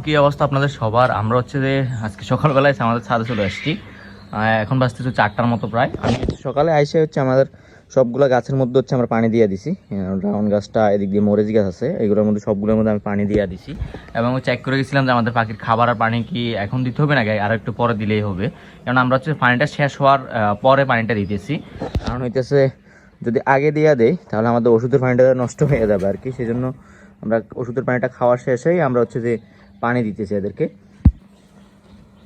কি অবস্থা আপনাদের সবার? আমরা হচ্ছে যে আজকে সকালবেলায় আমাদের ছাদে চলে আসছি। এখন বাজতেছে 4টার মতো প্রায়। আমি সকালে আইসে হচ্ছে আমাদের সবগুলো গাছের মধ্যে হচ্ছে আমরা পানি দিয়ে দিছি। ড্রাগন গাছটা, এদিক দিয়ে মরিচ গাছ আছে, এগুলোর মধ্যে সবগুলোর মধ্যে আমি পানি দিয়ে দিছি এবং চেক করে গেছিলাম যে আমাদের পাখির খাবার আর পানি কি এখন দিতে হবে নাকি আর একটু পরে দিলেই হবে। কারণ আমরা হচ্ছে পানিটা শেষ হওয়ার পরে পানিটা দিতেছি। কারণ হইতেছে যদি আগে দিয়ে দেই তাহলে আমাদের ওষুধের পানিটা নষ্ট হয়ে যাবে আর কি। সেই জন্য আমরা ওষুধের পানিটা খাওয়ার শেষেই আমরা হচ্ছে যে পানি দিতেছি এদেরকে।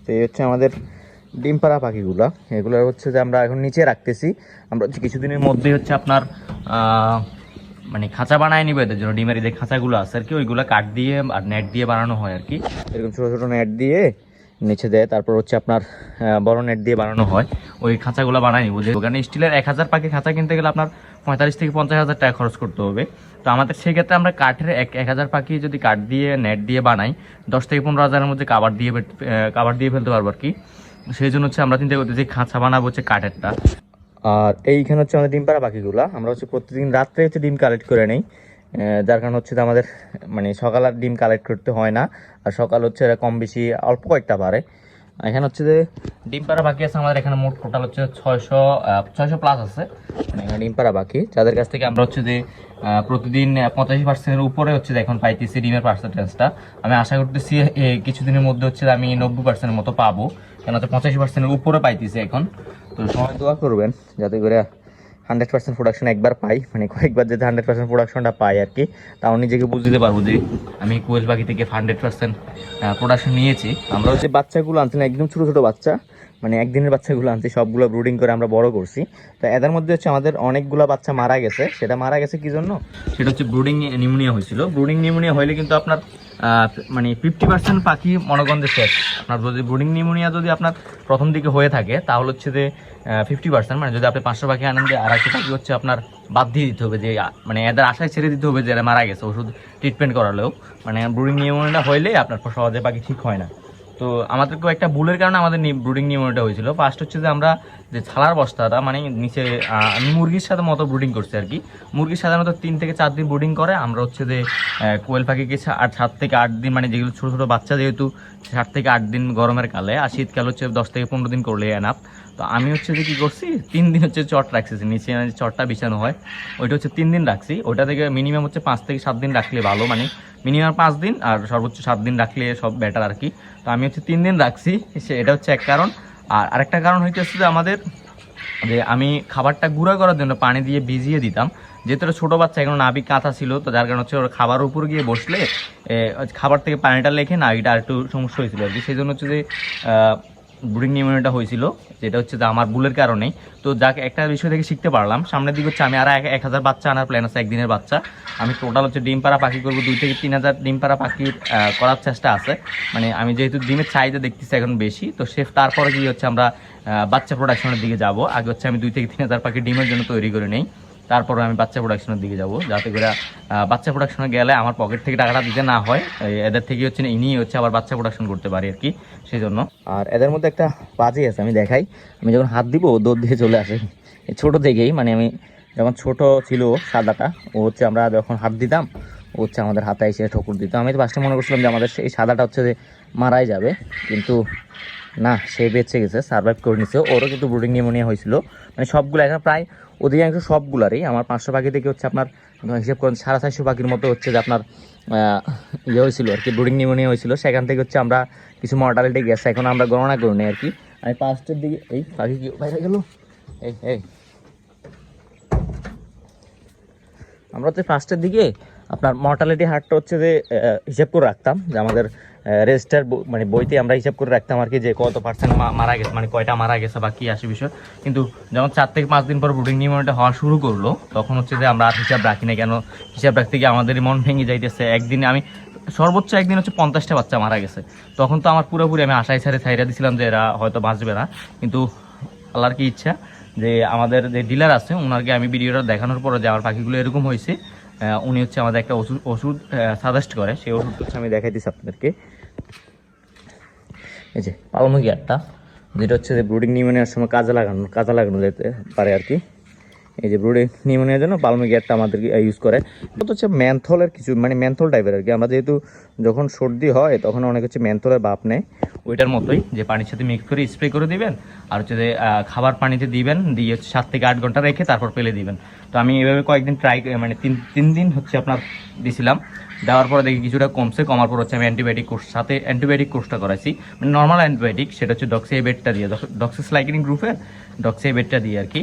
তো এই হচ্ছে আমাদের ডিম পাড়া পাখিগুলা। এগুলো হচ্ছে যে আমরা এখন নিচে রাখতেছি। আমরা হচ্ছে কিছুদিনের মধ্যেই হচ্ছে আপনার মানে খাঁচা বানায় নিবে এদের জন্য। ডিমের যে খাঁচাগুলো আছে আর কি, ওইগুলো কাঠ দিয়ে আর নেট দিয়ে বানানো হয় আর কি। এরকম ছোটো ছোটো নেট দিয়ে নিচে দেয়, তারপর হচ্ছে আপনার বড় নেট দিয়ে বানানো হয়। ওই খাঁচাগুলো বানায় নিব। যে ওখানে স্টিলের 1000 পাখি খাঁচা কিনতে গেলে আপনার 45 থেকে 50 হাজার টাকা খরচ করতে হবে। তো আমাদের সেক্ষেত্রে আমরা কাঠের 1000 পাখি যদি কাঠ দিয়ে নেট দিয়ে বানাই 10 থেকে 15 হাজারের মধ্যে কাভার দিয়ে ফেলতে পারবো আর কি। সেই জন্য হচ্ছে আমরা চিন্তা করতেছি খাঁচা বানাবো হচ্ছে কাঠেরটা। আর এইখানে হচ্ছে আমাদের ডিম পাড়া পাখিগুলো। আমরা হচ্ছে প্রতিদিন রাত্রে হচ্ছে ডিম কালেক্ট করে নেই, যার কারণে হচ্ছে আমাদের মানে সকাল আর ডিম কালেক্ট করতে হয় না। আর সকাল হচ্ছে কম বেশি অল্প কয়েকটা পারে। এখানে হচ্ছে যে ডিম পাড়া পাখি আছে আমাদের এখানে মোট টোটাল হচ্ছে 600 প্লাস আছে মানে এখানে ডিম পাড়া পাখি, যাদের কাছ থেকে আমরা হচ্ছে যে প্রতিদিন 85%-এর উপরে হচ্ছে যে এখন পাইতেছি ডিমের পার্সেন্টেজটা। আমি আশা করতেছি কিছুদিনের মধ্যে হচ্ছে আমি 90%-এর মতো পাবো, কেন হচ্ছে 85%-এর উপরে পাইতেছি এখন। তো সবাই দোয়া করবেন যাতে করে 100% প্রোডাকশন একবার পাই, মানে কয়েকবার যাতে 100% প্রোডাকশনটা পাই আর কি। তাও নিজেকে বুঝতে পারবো যে আমি কোয়েল পাখি থেকে 100% প্রোডাকশন নিয়েছি। আমরা হচ্ছে বাচ্চাগুলো আনছি না, একদম ছোটো ছোটো বাচ্চা, মানে একদিনের বাচ্চাগুলো আনছি, সবগুলো ব্রুডিং করে আমরা বড় করছি। তো এদের মধ্যে হচ্ছে আমাদের অনেকগুলো বাচ্চা মারা গেছে। সেটা মারা গেছে কি জন্য? সেটা হচ্ছে ব্রুডিং নিউমোনিয়া হয়েছিল। ব্রুডিং নিউমোনিয়া হইলে কিন্তু আপনার মানে 50% পাখি মনোগন্ধে শেষ। আপনার যদি ব্রুডিং নিউমোনিয়া যদি আপনার প্রথম দিকে হয়ে থাকে তাহলে হচ্ছে যে 50%, মানে যদি আপনি 500 পাখি আনেন, আর একটা পাখি হচ্ছে আপনার বাদ দিয়ে দিতে হবে, যে মানে এদের আশায় ছেড়ে দিতে হবে যে এরা মারা গেছে ওষুধ ট্রিটমেন্ট করালেও। মানে ব্রুডিং নিউমোনিয়া হইলে আপনার সহজে পাখি ঠিক হয় না। তো আমাদেরকেও একটা ভুলের কারণে আমাদের ব্রুডিং নিউমোনিয়াটা হয়েছিল। ফার্স্ট হচ্ছে যে আমরা যে ছালার বস্তাটা মানে নিচে আমি মুরগির সাথে মতো ব্রুডিং করছি আর কি। মুরগির সাধারণত 3 থেকে 4 দিন ব্রুডিং করে। আমরা হচ্ছে যে কোয়েল পাখিকে 7 থেকে 8 দিন, মানে যেগুলো ছোটো ছোটো বাচ্চা যেহেতু 7 থেকে 8 দিন গরমের কালে, আর শীতকাল হচ্ছে 10 থেকে 15 দিন করলে এনাফ। তো আমি হচ্ছে যে কী করছি, 3 দিন হচ্ছে চট রাখছি, নিচে চটটা বিছানো হয় ওইটা হচ্ছে 3 দিন রাখছি। ওইটা থেকে মিনিমাম হচ্ছে 5 থেকে 7 দিন রাখলে ভালো, মানে মিনিমাম 5 দিন আর সর্বোচ্চ 7 দিন রাখলে সব বেটার আর কি। তো আমি হচ্ছে 3 দিন রাখছি, এটা হচ্ছে এক কারণ। আর আরেকটা কারণ হইতেছে যে আমাদের যে আমি খাবারটা গুঁড়া করার জন্য পানি দিয়ে ভিজিয়ে দিতাম, যেহেতু ছোটো বাচ্চা এখন নাভি কাঁথা ছিল, তো যার কারণ হচ্ছে ওর খাবার উপর গিয়ে বসলে খাবার থেকে পানিটা লেখে নাভিটা আর একটু সমস্যা হয়েছিল আর কি। সেই জন্য হচ্ছে যে ব্রুডিং নিউমোনিয়াটা হয়েছিল, যেটা হচ্ছে যে আমার ভুলের কারণেই। তো যাকে একটা বিষয় থেকে শিখতে পারলাম, সামনের দিকে হচ্ছে আমি আর 1000 বাচ্চা আনার প্ল্যান আছে, একদিনের বাচ্চা। আমি টোটাল হচ্ছে ডিম পাড়া পাখি করবো 2 থেকে 3000 ডিম পাড়া পাখির করার চেষ্টা আছে। মানে আমি যেহেতু ডিমের চাহিদা দেখতেছি এখন বেশি, তো তারপরে গিয়ে হচ্ছে আমরা বাচ্চা প্রোডাকশনের দিকে যাব। আগে হচ্ছে আমি 2 থেকে 3000 পাখি ডিমের জন্য তৈরি করে নেই, তারপরে আমি বাচ্চা প্রোডাকশনের দিকে যাব, যাতে করে বাচ্চা প্রোডাকশনে গেলে আমার পকেট থেকে টাকাটা দিতে না হয়, এদের থেকে হচ্ছে ইনি হচ্ছে আবার বাচ্চা প্রোডাকশন করতে পারি আর কি, সেই জন্য। আর এদের মধ্যে একটা বাজি আছে, আমি দেখাই। আমি যখন হাত দিব দৌড় দিয়ে চলে আসে ছোটো থেকেই, মানে আমি যখন ছোট ছিল সাদাটা, ও হচ্ছে আমরা যখন হাত দিতাম ও হচ্ছে আমাদের হাতে এসে ঠকুর দিত। আমি তো ফার্স্টে মনে করছিলাম যে আমাদের এই সাদাটা হচ্ছে যে মারাই যাবে, কিন্তু না, সে বেঁচে গেছে, সার্ভাইভ করে নিচ্ছে। ওরও কিন্তু ব্রুডিং নিউমোনিয়া হয়েছিল, মানে সবগুলো এখন প্রায় অধিকাংশ সবগুলারই। আমার 500 পাখি থেকে হচ্ছে আপনার হিসেব করেন 450 পাখির মতো হচ্ছে যে আপনার ইয়ে হয়েছিল আর কি, ব্রুডিং নিউমোনিয়া হয়েছিল। সেখান থেকে হচ্ছে আমরা কিছু মর্টালিটি গেছে, এখন আমরা গণনা করি নি আর কি। আমি 5টার দিকে এই পাখি কি বাইরে গেল, এই এই আমরা হচ্ছে 5টার দিকে আপনার মর্টালিটি হারটা হচ্ছে যে হিসাব করে রাখতাম, যে আমাদের রেজিস্টার মানে বইতে আমরা হিসাব করে রাখতাম আর কি, যে কত পার্সেন্ট মারা গেছে, মানে কয়টা মারা গেছে বা কী আসে বিষয়। কিন্তু যখন 4 থেকে 5 দিন পর ব্রুডিং নিউমোনিয়াটা হওয়া শুরু করলো, তখন হচ্ছে যে আমরা আর হিসাব রাখি না। কেন হিসাব রাখতে গিয়ে আমাদেরই মন ভেঙে যাইতেছে। একদিনে আমি সর্বোচ্চ একদিন হচ্ছে 50টা বাচ্চা মারা গেছে। তখন তো আমার পুরোপুরি আমি আশায় ছাইরা দিছিলাম যে এরা হয়তো বাঁচবে না। কিন্তু আল্লাহর কি ইচ্ছা যে আমাদের যে ডিলার আছে ওনাকে আমি ভিডিওটা দেখানোর পরে যে আমার পাখিগুলো এরকম হয়েছে, উনি হচ্ছে আমাদের একটা ওষুধ সাজেস্ট করে। সেই ওষুধ হচ্ছে আমি দেখাই দিচ্ছি আপনাদেরকে। এই যে পালমুগি একটা, যেটা হচ্ছে যে ব্রুডিং নিউমোনিয়ার সময় কাজে লাগানো যেতে পারে আর কি। এই যে ব্রুডে নিউমোনিয়ার জন্য পালমিগেটটা আমাদের ইউজ করে। এটা হচ্ছে ম্যানথলের কিছু মানে ম্যানথল টাইপের আর কি। আমরা যেহেতু যখন সর্দি হয় তখন অনেক হচ্ছে ম্যানথলের ভাপ নেয়, ওইটার মতোই যে পানির সাথে মিক্স করে স্প্রে করে দিবেন আর হচ্ছে যে খাবার পানিতে দিবেন, দিয়ে 7 থেকে 8 ঘন্টা রেখে তারপর ফেলে দিবেন। তো আমি এভাবে কয়েকদিন ট্রাই মানে তিন দিন হচ্ছে আপনার দিছিলাম, দেওয়ার পরে দেখি কিছুটা কমছে, কমার পর হচ্ছে আমি অ্যান্টিবায়োটিক কোর্স সাথে অ্যান্টিবায়োটিক কোর্সটা করাইছি, মানে নর্মাল অ্যান্টিবায়োটিক, সেটা হচ্ছে ডক্সিএবেটটা দিয়ে, ডক্সিসাইক্লিন গ্রুপের ডক্সিএবেটটা দিয়ে আর কি।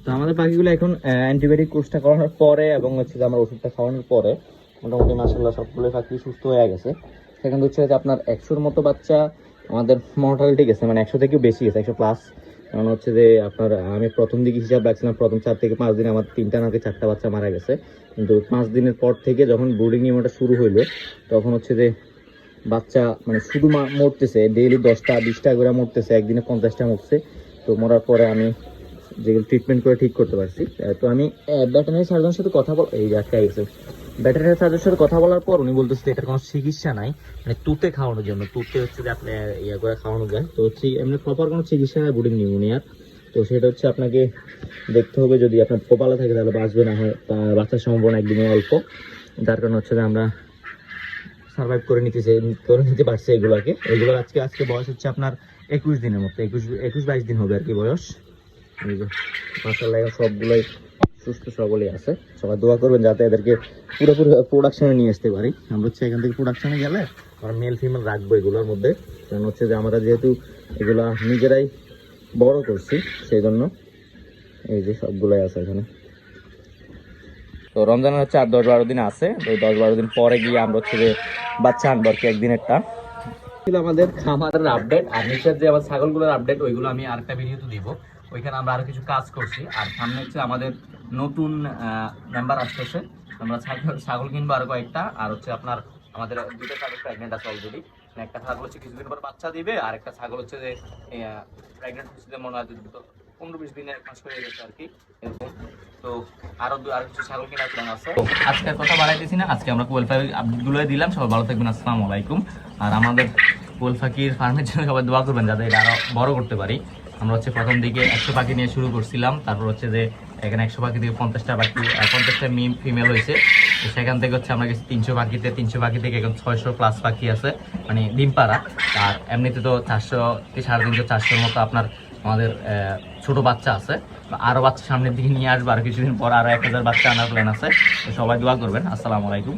তো আমাদের পাখিগুলো এখন অ্যান্টিবায়োটিক কোর্সটা করানোর পরে এবং হচ্ছে যে আমার ওষুধটা খাওয়ানোর পরে মোটামুটি মাশাআল্লাহ সবগুলো পাখি সুস্থ হয়ে গেছে। সেখানে হচ্ছে যে আপনার 100-র মতো বাচ্চা আমাদের মর্টালিটি গেছে, মানে 100 থেকেও বেশি গেছে, 100+। কারণ হচ্ছে যে আপনার আমি প্রথম দিকে হিসাব রাখছিলাম প্রথম 4 থেকে 5 দিনে আমার 3টা নাকি 4টা বাচ্চা মারা গেছে, কিন্তু 5 দিনের পর থেকে যখন ব্রুডিং নিয়মটা শুরু হইলো তখন হচ্ছে যে বাচ্চা মানে শুধু মরতেছে, ডেইলি 10টা 20টা করে মরতেছে, একদিনে 50টা মরছে। তো মরার পরে আমি যেগুলো ট্রিটমেন্ট করে ঠিক করতে পারছি। তো আমি ভেটেরিনারি সার্জনের সাথে কথা এই আটকে গেছে, ভেটেরিনারি সার্জনের সাথে কথা বলার পর উনি বলতেছে এটার কোনো চিকিৎসা নাই, মানে তুতে খাওয়ানোর জন্য, তুতে হচ্ছে যে আপনি ইয়ে করে খাওয়ানো যায়। তো হচ্ছে এমনি প্রপার কোনো চিকিৎসা হয় ব্রুডিং নিউমোনিয়ার। তো সেটা হচ্ছে আপনাকে দেখতে হবে, যদি আপনার কপালে থাকে তাহলে বাঁচবে, না হয় বাচ্চার সম্ভাবনা একদমই অল্প। যার কারণে হচ্ছে যে আমরা সার্ভাইভ করে নিতে পারছি এগুলোকে। আজকে বয়স হচ্ছে আপনার 21 দিনের মতো, 21-22 দিন হবে আর কি বয়স। মাশাআল্লাহ সবগুলোই সুস্থ সবলই আছে। সবাই দোয়া করবেন যাতে এদেরকে পুরোপুরি প্রোডাকশনে নিয়ে আসতে পারি। আমরা হচ্ছে এখান থেকে প্রোডাকশনে গেলে আমরা মেল ফিমেল রাখবো এগুলোর মধ্যে, কারণ হচ্ছে যে আমরা যেহেতু এগুলা নিজেরাই বড় করছি সেই জন্য। এই যে সবগুলোই আছে এখানে। তো রমজানের হচ্ছে আর 10-12 দিন আছে, তো 10-12 দিন পরে গিয়ে আমরা হচ্ছে যে বাচ্চা আনবো আর কি, একদিনেরটা। ছিল আমাদের খামারের আপডেট, আর নিচের যে আমার ছাগলগুলোর আপডেট ওইগুলো আমি আরেকটা ভিডিওতে দিব। ওইখানে আমরা আরো কিছু কাজ করছি, আর সামনে হচ্ছে আমাদের নতুন মেম্বার আসতেছে, আমরা ছাগল কিনবো আরো কয়েকটা। আর হচ্ছে আপনার আমাদের 2টা ছাগল প্রেগনেন্ট আছে অলরেডি, একটা ছাগল হচ্ছে কিছুদিন পর বাচ্চা দিবে, আর একটা ছাগল হচ্ছে যে প্রেগনেন্ট হচ্ছে মনে হয় 15-20 দিনে 1 মাস হয়ে গেছে আর কি এরকম। তো আরো কিছু ছাগল কেনার প্ল্যান আছে। তো আজকের কথা বাড়াইতেছি না, আজকে আমরা কোয়েল পাখির আপডেটগুলো দিলাম। সবাই ভালো থাকবেন, আসসালামু আলাইকুম। আর আমাদের কোয়েল পাখির ফার্মের জন্য সবাই দোয়া করবেন যাতে এটা আরো বড় করতে পারি। আমরা হচ্ছে প্রথম দিকে 100 পাখি নিয়ে শুরু করছিলাম, তারপর হচ্ছে যে এখানে 100 পাখি থেকে 50টা ফিমেল হয়েছে। তো সেখান থেকে হচ্ছে আমরা গেছি 300 পাখি থেকে এখন 600+ পাখি আছে, মানে ডিম পাড়া। আর এমনিতে তো 400 350-400 মতো আপনার আমাদের ছোট বাচ্চা আছে। আরো বাচ্চা সামনের দিকে নিয়ে আসবো, আর কিছুদিন পর আরো 1000 বাচ্চা আনার প্ল্যান আছে। তো সবাই দোয়া করবেন। আসসালামু আলাইকুম।